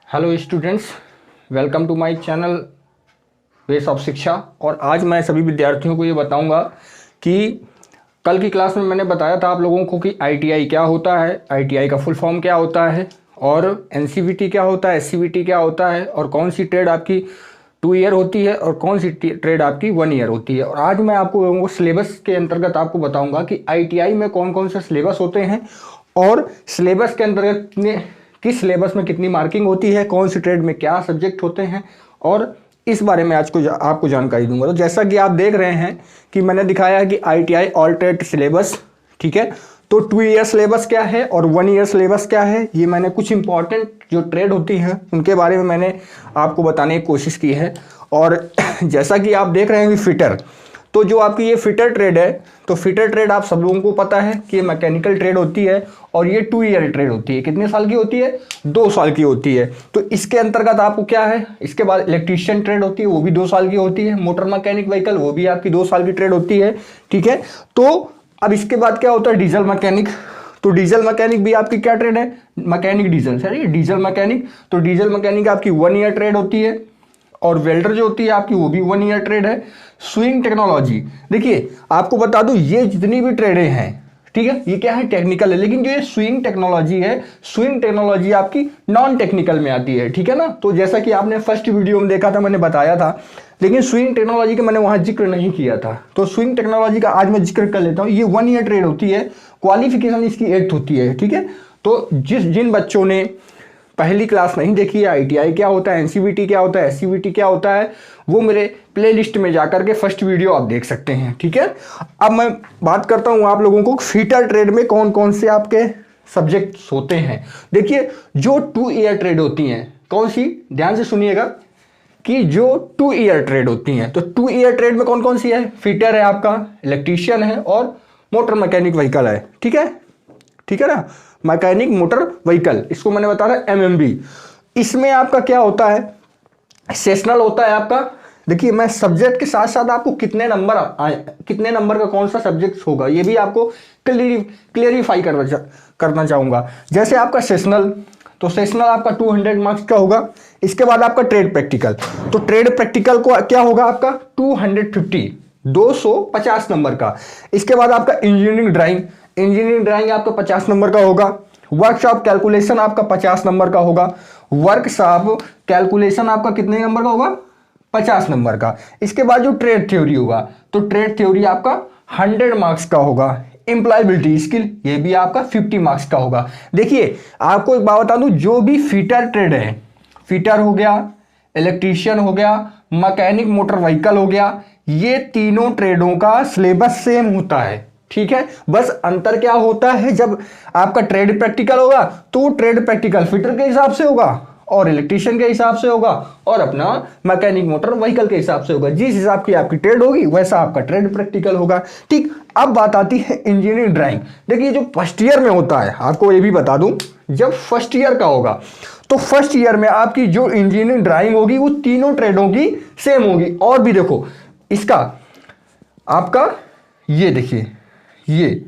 Hello students, welcome to my channel base of Shiksha. और आज मैं सभी विद्यार्थियों को ये बताऊंगा कि कल की क्लास में मैंने बताया था आप लोगों को कि आईटीआई क्या होता है, आईटीआई का फुल फॉर्म क्या होता है, और एनसीवीटी क्या होता है, एससीवीटी क्या होता है, और कौन सी ट्रेड आपकी 2 ईयर होती है और कौन सी ट्रेड आपकी 1 ईयर होती है। और आज मैं आपको लोगों को सिलेबस के अंतर्गत आपको बताऊंगा कि आईटीआई में कौन कौन से सिलेबस होते हैं और सिलेबस के अंतर्गत किस सिलेबस में कितनी मार्किंग होती है, कौन सी ट्रेड में क्या सब्जेक्ट होते हैं, और इस बारे में आज को आपको जानकारी दूंगा। तो जैसा कि आप देख रहे हैं कि मैंने दिखाया है कि आईटीआई ऑल ट्रेड सिलेबस, ठीक है। तो 2 ईयर सिलेबस क्या है और 1 ईयर सिलेबस क्या है, ये मैंने कुछ इंपॉर्टेंट जो ट्रेड होती हैं उनके बारे में मैंने आपको बताने की कोशिश की है। और जैसा कि आप देख रहे हैं कि फिटर, तो जो आपकी ये फिटर ट्रेड है, तो फिटर ट्रेड आप सब लोगों को पता है कि ये मैकेनिकल ट्रेड होती है और ये 2 ईयर ट्रेड होती है। कितने साल की होती है? 2 साल की होती है। तो इसके अंतर्गत आपको क्या है, इसके बाद इलेक्ट्रीशियन ट्रेड होती है, वो भी 2 साल की होती है। मोटर मैकेनिक व्हीकल, वो भी आपकी 2 साल की ट्रेड होती है, ठीक है। तो अब इसके बाद क्या होता है, डीजल मैकेनिक। तो डीजल मैकेनिक भी आपकी क्या ट्रेड है, मैकेनिक डीजल, सर ये डीजल मैकेनिक। तो डीजल मैकेनिक आपकी 1 ईयर ट्रेड होती है। और वेल्डर जो होती है आपकी, वो भी 1 ईयर ट्रेड है। स्विंग टेक्नोलॉजी, देखिए आपको बता दूं ये जितनी भी ट्रेडें हैं, ठीक है, ये क्या है, टेक्निकल है। लेकिन जो ये स्विंग टेक्नोलॉजी है, स्विंग टेक्नोलॉजी आपकी नॉन टेक्निकल में आती है, ठीक है ना। तो जैसा कि आपने फर्स्ट वीडियो में देखा था, मैंने बताया था, लेकिन स्विंग टेक्नोलॉजी का मैंने वहां जिक्र नहीं किया था। तो स्विंग टेक्नोलॉजी का आज मैं जिक्र कर लेता हूं। ये 1 ईयर ट्रेड होती है, क्वालिफिकेशन इसकी 8th होती है, ठीक है। तो जिन बच्चों ने पहली क्लास नहीं देखी है, आईटीआई क्या होता है, एनसीवीटी क्या होता है, एससीवीटी क्या होता है, वो मेरे प्लेलिस्ट में जाकर के फर्स्ट वीडियो आप देख सकते हैं, ठीक है। अब मैं बात करता हूं आप लोगों को फिटर ट्रेड में कौन कौन से आपके सब्जेक्ट्स होते हैं। देखिए जो 2 ईयर ट्रेड होती हैं, कौन सी, ध्यान से सुनिएगा कि जो 2 ईयर ट्रेड होती हैं, तो 2 ईयर ट्रेड में कौन कौन सी है, फिटर है आपका, इलेक्ट्रीशियन है और मोटर मैकेनिक व्हीकल है, ठीक है, ठीक है ना। मैकेनिक मोटर व्हीकल, इसको मैंने बताया एमएमवी। इसमें आपका क्या होता है, सेशनल होता है आपका। देखिए मैं सब्जेक्ट के साथ साथ आपको कितने नंबर का कौन सा सब्जेक्ट होगा ये भी आपको क्लियरिफाई करना चाहूंगा। जैसे आपका सेशनल, तो सेशनल आपका 200 मार्क्स का होगा। इसके बाद आपका ट्रेड प्रैक्टिकल, तो ट्रेड प्रैक्टिकल को क्या होगा आपका 250 नंबर का। इसके बाद आपका इंजीनियरिंग ड्राइंग आपका 50 नंबर का होगा। वर्कशॉप कैलकुलेशन आपका 50 नंबर का होगा। वर्कशॉप कैलकुलेशन आपका कितने नंबर का होगा, 50 नंबर का। इसके बाद जो ट्रेड थ्योरी होगा, तो ट्रेड थ्योरी आपका 100 मार्क्स का होगा। एम्प्लॉयबिलिटी स्किल, ये भी आपका 50 मार्क्स का होगा। देखिए आपको एक बात बता दूं, जो भी फिटर ट्रेड है, फिटर हो गया, इलेक्ट्रीशियन हो गया, मैकेनिक मोटर व्हीकल हो गया, ये तीनों ट्रेडों का सिलेबस सेम होता है, ठीक है। बस अंतर क्या होता है, जब आपका ट्रेड प्रैक्टिकल होगा तो ट्रेड प्रैक्टिकल फिटर के हिसाब से होगा और इलेक्ट्रीशियन के हिसाब से होगा और अपना मैकेनिक मोटर व्हीकल के हिसाब से होगा। जिस हिसाब की आपकी ट्रेड होगी वैसा आपका ट्रेड प्रैक्टिकल होगा, ठीक। अब बात आती है इंजीनियरिंग ड्राइंग। देखिए जो फर्स्ट ईयर में होता है, आपको ये भी बता दूं, जब फर्स्ट ईयर का होगा तो फर्स्ट ईयर में आपकी जो इंजीनियरिंग ड्राइंग होगी वो तीनों ट्रेडों की सेम होगी। और भी देखो इसका आपका, ये देखिए, ये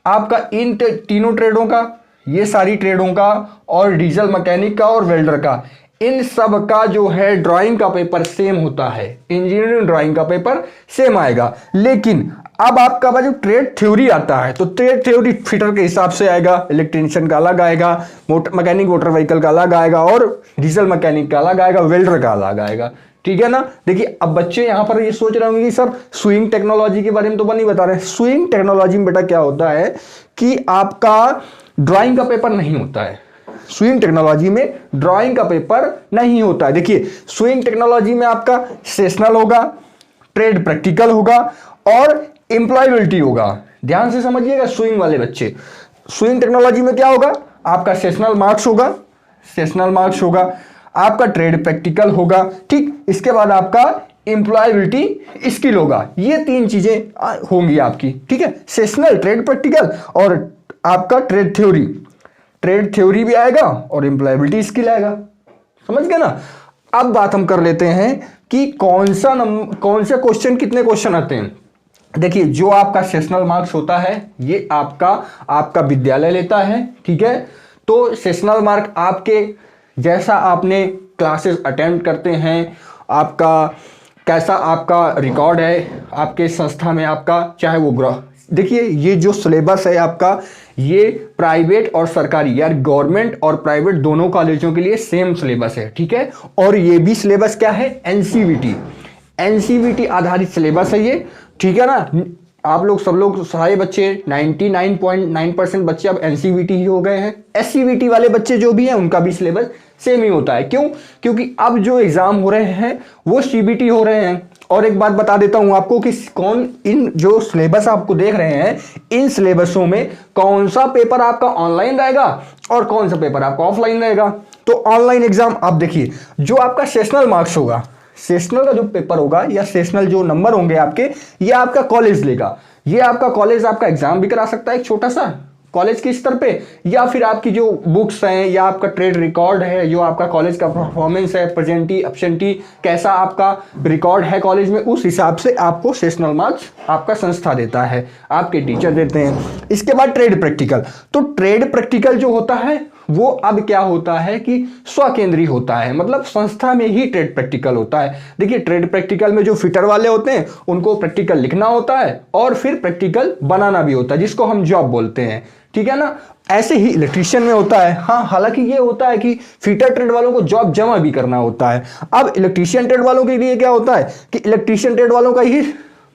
आपका इन तीनों ट्रेडों का, ये सारी ट्रेडों का, और डीजल मैकेनिक का और वेल्डर का, इन सब का जो है ड्राइंग का पेपर सेम होता है। इंजीनियरिंग ड्राइंग का पेपर सेम आएगा। लेकिन अब आपका जो ट्रेड थ्योरी आता है, तो ट्रेड थ्योरी फिटर के हिसाब से आएगा, इलेक्ट्रीशियन का अलग आएगा, मैकेनिक मोटर व्हीकल का अलग आएगा, और डीजल मैकेनिक का अलग आएगा, वेल्डर का अलग आएगा, ठीक है ना। देखिए अब बच्चे यहां पर ये सोच रहे होंगे कि सर स्विंग टेक्नोलॉजी के बारे में तो नहीं बता रहे। स्विंग टेक्नोलॉजी में बेटा क्या होता है कि आपका ड्राइंग का पेपर नहीं होता है। स्विंग टेक्नोलॉजी में ड्राइंग का पेपर नहीं होता है। देखिए स्विंग टेक्नोलॉजी में आपका सेशनल होगा, ट्रेड प्रैक्टिकल होगा और एम्प्लॉयबिलिटी होगा। ध्यान से समझिएगा स्विंग वाले बच्चे, स्विंग टेक्नोलॉजी में क्या होगा, आपका सेशनल मार्क्स होगा, आपका ट्रेड प्रैक्टिकल होगा, ठीक। इसके बाद आपका एम्प्लॉयबिलिटी स्किल होगा। ये 3 चीजें होंगी आपकी, ठीक है, सेशनल, ट्रेड प्रैक्टिकल और आपका ट्रेड थ्योरी भी आएगा और एम्प्लॉयबिलिटी स्किल आएगा। समझ गए ना। अब बात हम कर लेते हैं कि कौन से क्वेश्चन, कितने क्वेश्चन आते हैं। देखिए जो आपका सेशनल मार्क्स होता है ये आपका विद्यालय लेता है, ठीक है। तो सेशनल मार्क आपके जैसा आपने क्लासेस अटेंड करते हैं, आपका कैसा आपका रिकॉर्ड है आपके संस्था में आपका, चाहे वो देखिए ये जो सिलेबस है आपका, ये प्राइवेट और सरकारी यार गवर्नमेंट और प्राइवेट दोनों कॉलेजों के लिए सेम सिलेबस है, ठीक है। और ये भी सिलेबस क्या है, एनसीवीटी आधारित सिलेबस है ये, ठीक है ना। आप लोग सब लोग सारे बच्चे 99.9% बच्चे अब एनसीवीटी ही हो गए हैं। एससीवीटी वाले बच्चे जो भी हैं उनका भी सिलेबस सेम ही होता है। क्यों? क्योंकि अब जो एग्जाम हो रहे हैं वो सीबीटी हो रहे हैं। और एक बात बता देता हूं आपको कि कौन इन जो सिलेबस आपको देख रहे हैं, इन सिलेबसों में कौन सा पेपर आपका ऑनलाइन रहेगा और कौन सा पेपर आपका ऑफलाइन रहेगा। तो ऑनलाइन एग्जाम आप देखिए, जो आपका सेशनल मार्क्स होगा, सेशनल का जो पेपर होगा या सेशनल जो नंबर होंगे आपके, ये आपका कॉलेज लेगा। ये आपका कॉलेज आपका एग्जाम भी करा सकता है एक छोटा सा कॉलेज के स्तर पे, या फिर आपकी जो बुक्स हैं या आपका ट्रेड रिकॉर्ड है, जो आपका कॉलेज का परफॉर्मेंस है, प्रेजेंटी एब्सेंटी कैसा आपका रिकॉर्ड है कॉलेज में, उस हिसाब से आपको सेशनल मार्क्स आपका संस्था देता है, आपके टीचर देते हैं। इसके बाद ट्रेड प्रैक्टिकल। तो ट्रेड प्रैक्टिकल जो होता है वो अब क्या होता है कि स्वकेंद्रीय होता है, मतलब संस्था में ही ट्रेड प्रैक्टिकल होता है। देखिए ट्रेड प्रैक्टिकल में जो फिटर वाले होते हैं उनको प्रैक्टिकल लिखना होता है और फिर प्रैक्टिकल बनाना भी होता है, जिसको हम जॉब बोलते हैं, ठीक है ना। ऐसे ही इलेक्ट्रीशियन में होता है। हाँ, हालांकि ये होता है कि फिटर ट्रेड वालों को जॉब जमा भी करना होता है। अब इलेक्ट्रीशियन ट्रेड वालों के लिए क्या होता है कि इलेक्ट्रीशियन ट्रेड वालों का ही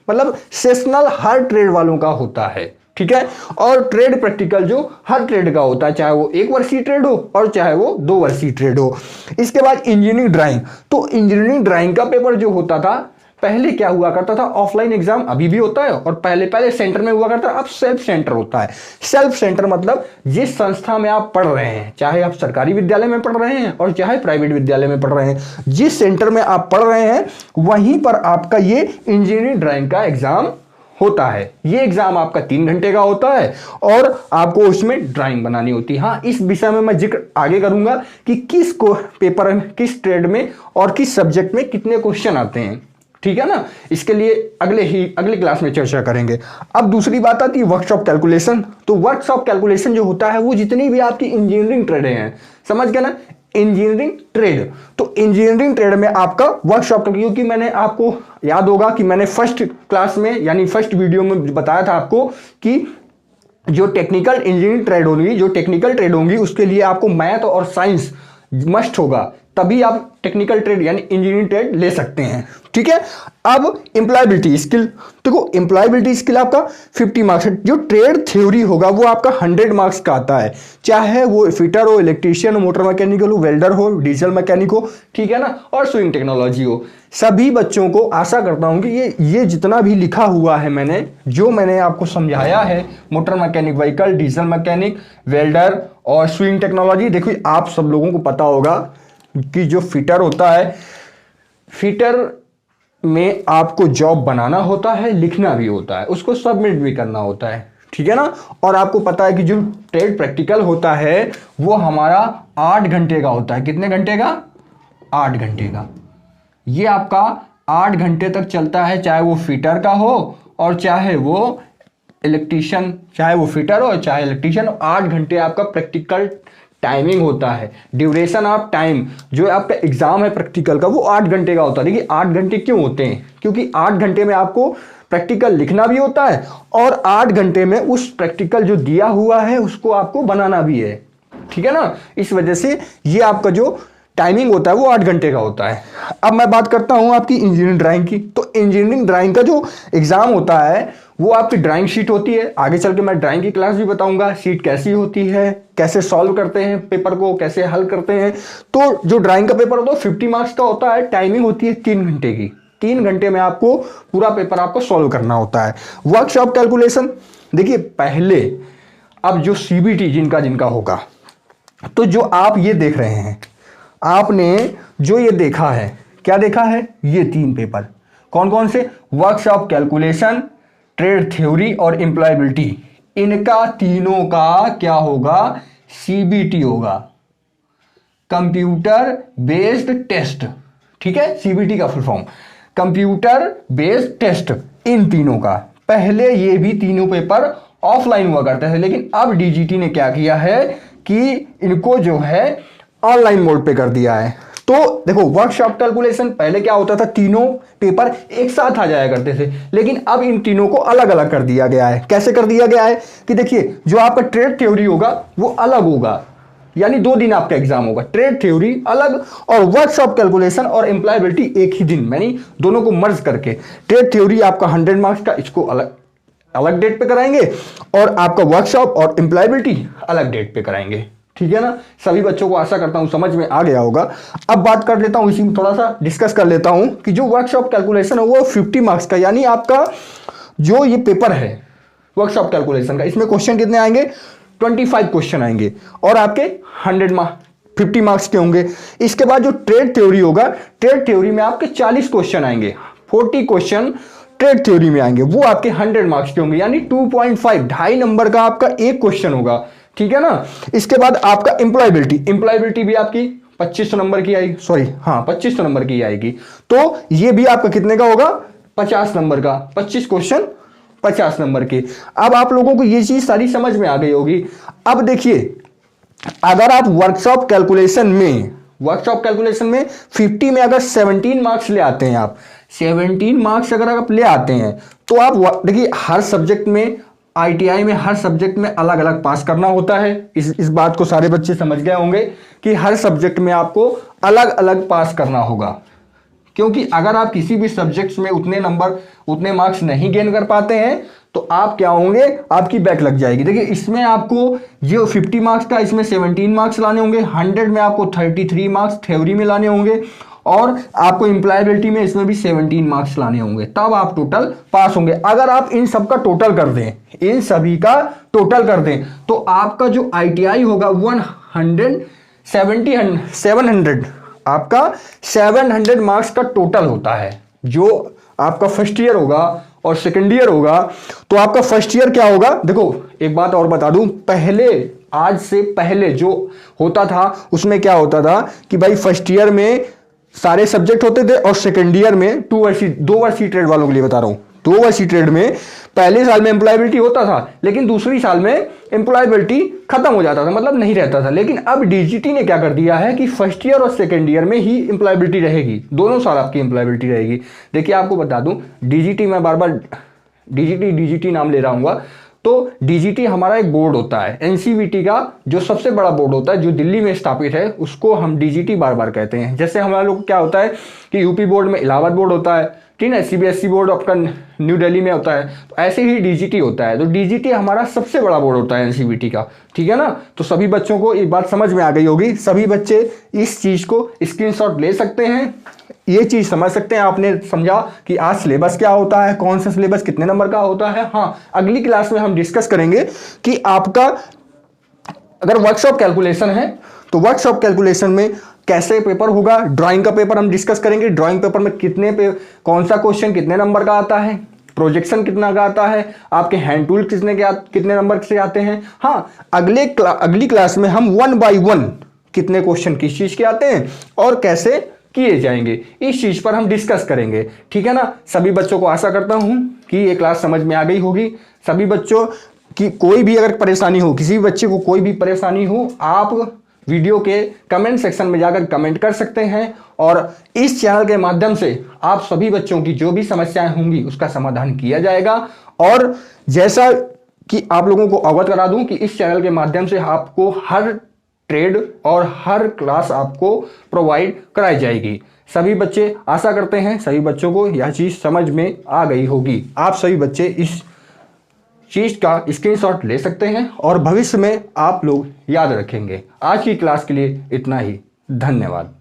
मतलब सेशनल हर ट्रेड वालों का होता है, ठीक है। और ट्रेड प्रैक्टिकल जो हर ट्रेड का होता है, चाहे वो 1 वर्षीय ट्रेड हो और चाहे वो 2 वर्षीय ट्रेड हो। इसके बाद इंजीनियरिंग ड्राइंग। तो इंजीनियरिंग ड्राइंग का पेपर जो होता था, पहले क्या हुआ करता था, ऑफलाइन एग्जाम अभी भी होता है और पहले सेंटर में हुआ करता है, अब सेल्फ सेंटर होता है। सेल्फ सेंटर मतलब जिस संस्था में आप पढ़ रहे हैं, चाहे आप सरकारी विद्यालय में पढ़ रहे हैं और चाहे प्राइवेट विद्यालय में पढ़ रहे हैं, जिस सेंटर में आप पढ़ रहे हैं वहीं पर आपका ये इंजीनियरिंग ड्राइंग का एग्जाम होता है। ये एग्जाम आपका 3 घंटे का होता है और आपको उसमें ड्राइंग बनानी होती है। हाँ, इस विषय में मैं जिक्र आगे करूंगा कि किस को पेपर में, किस ट्रेड में और किस सब्जेक्ट में कितने क्वेश्चन आते हैं, ठीक है ना। इसके लिए अगले क्लास में चर्चा करेंगे। अब दूसरी बात आती है वर्कशॉप कैलकुलेशन। तो वर्कशॉप कैलकुलेशन जो होता है वो जितनी भी आपकी इंजीनियरिंग ट्रेडें हैं, समझ गए ना, इंजीनियरिंग ट्रेड। तो इंजीनियरिंग ट्रेड में आपका वर्कशॉप, क्योंकि मैंने आपको याद होगा कि मैंने फर्स्ट क्लास में यानी फर्स्ट वीडियो में बताया था आपको कि जो टेक्निकल इंजीनियरिंग ट्रेड होगी, जो टेक्निकल ट्रेड होंगी, उसके लिए आपको मैथ और साइंस मस्ट होगा, तभी आप टेक्निकल ट्रेड यानी इंजीनियरिंग ट्रेड ले सकते हैं, ठीक है। अब एम्प्लॉयबिलिटी स्किल। देखो एम्प्लॉयबिलिटी स्किल आपका 50 मार्क्स है। जो ट्रेड थ्योरी होगा वो आपका 100 मार्क्स का आता है, चाहे वो फिटर हो, इलेक्ट्रीशियन हो, मोटर मैकेनिकल हो, वेल्डर हो, डीजल मैकेनिक हो, ठीक है ना, और स्विंग टेक्नोलॉजी हो। सभी बच्चों को आशा करता हूं कि ये जितना भी लिखा हुआ है मैंने, जो मैंने आपको समझाया है, motor mechanic vehicle, diesel mechanic, welder और स्विंग टेक्नोलॉजी, देखिए आप सब लोगों को पता होगा कि जो फिटर होता है, फिटर में आपको जॉब बनाना होता है, लिखना भी होता है, उसको सबमिट भी करना होता है, ठीक है ना। और आपको पता है कि जो ट्रेड प्रैक्टिकल होता है वो हमारा 8 घंटे का होता है। कितने घंटे का? 8 घंटे का। ये आपका 8 घंटे तक चलता है, चाहे वो फिटर का हो और चाहे वो इलेक्ट्रीशियन, चाहे वो फिटर हो चाहे इलेक्ट्रीशियन। 8 घंटे आपका प्रैक्टिकल टाइमिंग होता है। ड्यूरेशन ऑफ टाइम जो आपका एग्जाम है प्रैक्टिकल का वो 8 घंटे का होता है। देखिए 8 घंटे क्यों होते हैं? क्योंकि 8 घंटे में आपको प्रैक्टिकल लिखना भी होता है और 8 घंटे में उस प्रैक्टिकल जो दिया हुआ है उसको आपको बनाना भी है, ठीक है ना। इस वजह से ये आपका जो टाइमिंग होता है वो 8 घंटे का होता है। अब मैं बात करता हूं आपकी इंजीनियरिंग ड्राइंग की। तो इंजीनियरिंग ड्राइंग का जो एग्जाम होता है वो आपकी ड्राइंग शीट होती है। आगे चल के मैं ड्राइंग की क्लास भी बताऊंगा, शीट कैसी होती है, कैसे सॉल्व करते हैं पेपर को, कैसे हल करते हैं। तो जो ड्राइंग का पेपर होता है 50 मार्क्स का होता है, टाइमिंग होती है 3 घंटे की। 3 घंटे में आपको पूरा पेपर आपको सॉल्व करना होता है। वर्कशॉप कैलकुलेशन, देखिए पहले अब जो सीबीटी जिनका होगा, तो जो आप ये देख रहे हैं, आपने जो ये देखा है, क्या देखा है, ये 3 पेपर कौन कौन से, वर्कशॉप कैलकुलेशन, ट्रेड थ्योरी और एम्प्लॉयबिलिटी, इनका तीनों का क्या होगा, सीबीटी होगा, कंप्यूटर बेस्ड टेस्ट, ठीक है। सीबीटी का full form computer based test. इन तीनों का पहले ये भी तीनों पेपर ऑफलाइन हुआ करते थे, लेकिन अब डीजीटी ने क्या किया है कि इनको जो है ऑनलाइन मोड पे कर दिया है। तो देखो वर्कशॉप कैलकुलेशन पहले क्या होता था, तीनों पेपर एक साथ आ जाया करते थे, लेकिन अब इन तीनों को अलग अलग कर दिया गया है। कैसे कर दिया गया है कि देखिए, जो आपका ट्रेड थ्योरी होगा वो अलग होगा, यानी 2 दिन आपका एग्जाम होगा, ट्रेड थ्योरी अलग और वर्कशॉप कैलकुलेशन और एम्प्लॉयबिलिटी एक ही दिन, यानी दोनों को मर्ज करके। ट्रेड थ्योरी आपका 100 मार्क्स का, इसको अलग अलग डेट पे कराएंगे, और आपका वर्कशॉप और एम्प्लॉयबिलिटी अलग डेट पे कराएंगे। ठीक है ना, सभी बच्चों को आशा करता हूं समझ में आ गया होगा। अब बात कर लेता हूं, इसी में थोड़ा सा डिस्कस कर लेता हूं कि जो वर्कशॉप कैलकुलेशन है वो 50 मार्क्स का, यानी आपका जो ये पेपर है वर्कशॉप कैलकुलेशन का, इसमें क्वेश्चन कितने आएंगे, 25 क्वेश्चन आएंगे और आपके 100 मार्क्स 50 मार्क्स के होंगे। इसके बाद जो ट्रेड थ्योरी होगा, ट्रेड थ्योरी में आपके 40 क्वेश्चन आएंगे, 40 क्वेश्चन ट्रेड थ्योरी में आएंगे, वो आपके 100 मार्क्स के होंगे, यानी 2.5 2.5 नंबर का आपका एक क्वेश्चन होगा। ठीक है ना। इसके बाद आपका एम्प्लॉयबिलिटी भी आपकी 2500 नंबर की आएगी, सॉरी हाँ 2500 नंबर की आएगी। तो ये भी आपका कितने का होगा, 50 नंबर का, 25 क्वेश्चन 50 नंबर के। अब आप लोगों को ये चीज सारी समझ में आ गई होगी। अब देखिए, अगर आप वर्कशॉप कैलकुलेशन में 50 में अगर 17 मार्क्स ले आते हैं, आप 17 मार्क्स अगर आप ले आते हैं, तो आप देखिए हर सब्जेक्ट में, आईटीआई में हर सब्जेक्ट में अलग अलग पास करना होता है। इस बात को सारे बच्चे समझ गए होंगे कि हर सब्जेक्ट में आपको अलग अलग पास करना होगा, क्योंकि अगर आप किसी भी सब्जेक्ट्स में उतने मार्क्स नहीं गेन कर पाते हैं तो आप क्या होंगे, आपकी बैक लग जाएगी। देखिए इसमें आपको जो 50 मार्क्स का, इसमें 17 मार्क्स लाने होंगे, 100 में आपको 33 मार्क्स थ्योरी में लाने होंगे, और आपको एम्प्लॉयबिलिटी में इसमें भी 17 मार्क्स लाने होंगे, तब आप टोटल पास होंगे। अगर आप इन सब का टोटल कर दें, इन सभी का टोटल कर दें, तो आपका जो आईटीआई होगा 700 आपका 700 मार्क्स का टोटल होता है। जो आपका फर्स्ट ईयर होगा और सेकेंड ईयर होगा, तो आपका फर्स्ट ईयर क्या होगा, देखो एक बात और बता दूं, पहले आज से पहले जो होता था उसमें क्या होता था कि भाई फर्स्ट ईयर में सारे सब्जेक्ट होते थे, और सेकेंड ईयर में 2 वर्षीय ट्रेड वालों के लिए बता रहा हूं, 2 वर्षीय ट्रेड में पहले साल में एम्प्लॉयबिलिटी होता था, लेकिन दूसरी साल में एम्प्लॉयबिलिटी खत्म हो जाता था, मतलब नहीं रहता था। लेकिन अब डीजीटी ने क्या कर दिया है कि फर्स्ट ईयर और सेकेंड ईयर में ही एम्प्लॉयबिलिटी रहेगी, दोनों साल आपकी एम्प्लॉयबिलिटी रहेगी। देखिए आपको बता दूं, डीजीटी, मैं बार बार डीजीटी नाम ले रहा हूँ, तो डीजीटी हमारा एक बोर्ड होता है, एनसीवीटी का जो सबसे बड़ा बोर्ड होता है, जो दिल्ली में स्थापित है, उसको हम डीजीटी बार बार कहते हैं। जैसे हमारा लोग क्या होता है कि यूपी बोर्ड में इलाहाबाद बोर्ड होता है, ठीक है, सीबीएसई बोर्ड आपका न्यू दिल्ली में होता है, तो ऐसे ही डीजीटी होता है। तो डीजीटी हमारा सबसे बड़ा बोर्ड होता है एनसीवीटी का, ठीक है ना। तो सभी बच्चों को ये बात समझ में आ गई होगी, सभी बच्चे इस चीज को स्क्रीनशॉट ले सकते हैं, ये चीज समझ सकते हैं। आपने समझा कि आज सिलेबस क्या होता है, कौन सा सिलेबस कितने नंबर का होता है। हाँ, अगली क्लास में हम डिस्कस करेंगे कि आपका अगर वर्कशॉप कैलकुलेशन है तो वर्कशॉप कैलकुलेशन में कैसे पेपर होगा। ड्राइंग का पेपर हम डिस्कस करेंगे, ड्राइंग पेपर में कौन सा क्वेश्चन कितने नंबर का आता है, प्रोजेक्शन कितना का आता है, आपके हैंड टूल कितने नंबर से आते हैं। हाँ, अगली क्लास में हम 1 by 1 कितने क्वेश्चन किस चीज के आते हैं और कैसे किए जाएंगे, इस चीज पर हम डिस्कस करेंगे, ठीक है ना। सभी बच्चों को आशा करता हूं कि ये क्लास समझ में आ गई होगी। सभी बच्चों की कोई भी अगर परेशानी हो, किसी भी बच्चे को कोई भी परेशानी हो, आप वीडियो के कमेंट सेक्शन में जाकर कमेंट कर सकते हैं, और इस चैनल के माध्यम से आप सभी बच्चों की जो भी समस्याएं होंगी उसका समाधान किया जाएगा। और जैसा कि आप लोगों को अवगत करा दूं कि इस चैनल के माध्यम से आपको हर ट्रेड और हर क्लास आपको प्रोवाइड कराई जाएगी। सभी बच्चे, आशा करते हैं सभी बच्चों को यह चीज समझ में आ गई होगी। आप सभी बच्चे इस चीज का स्क्रीनशॉट ले सकते हैं और भविष्य में आप लोग याद रखेंगे। आज की क्लास के लिए इतना ही, धन्यवाद।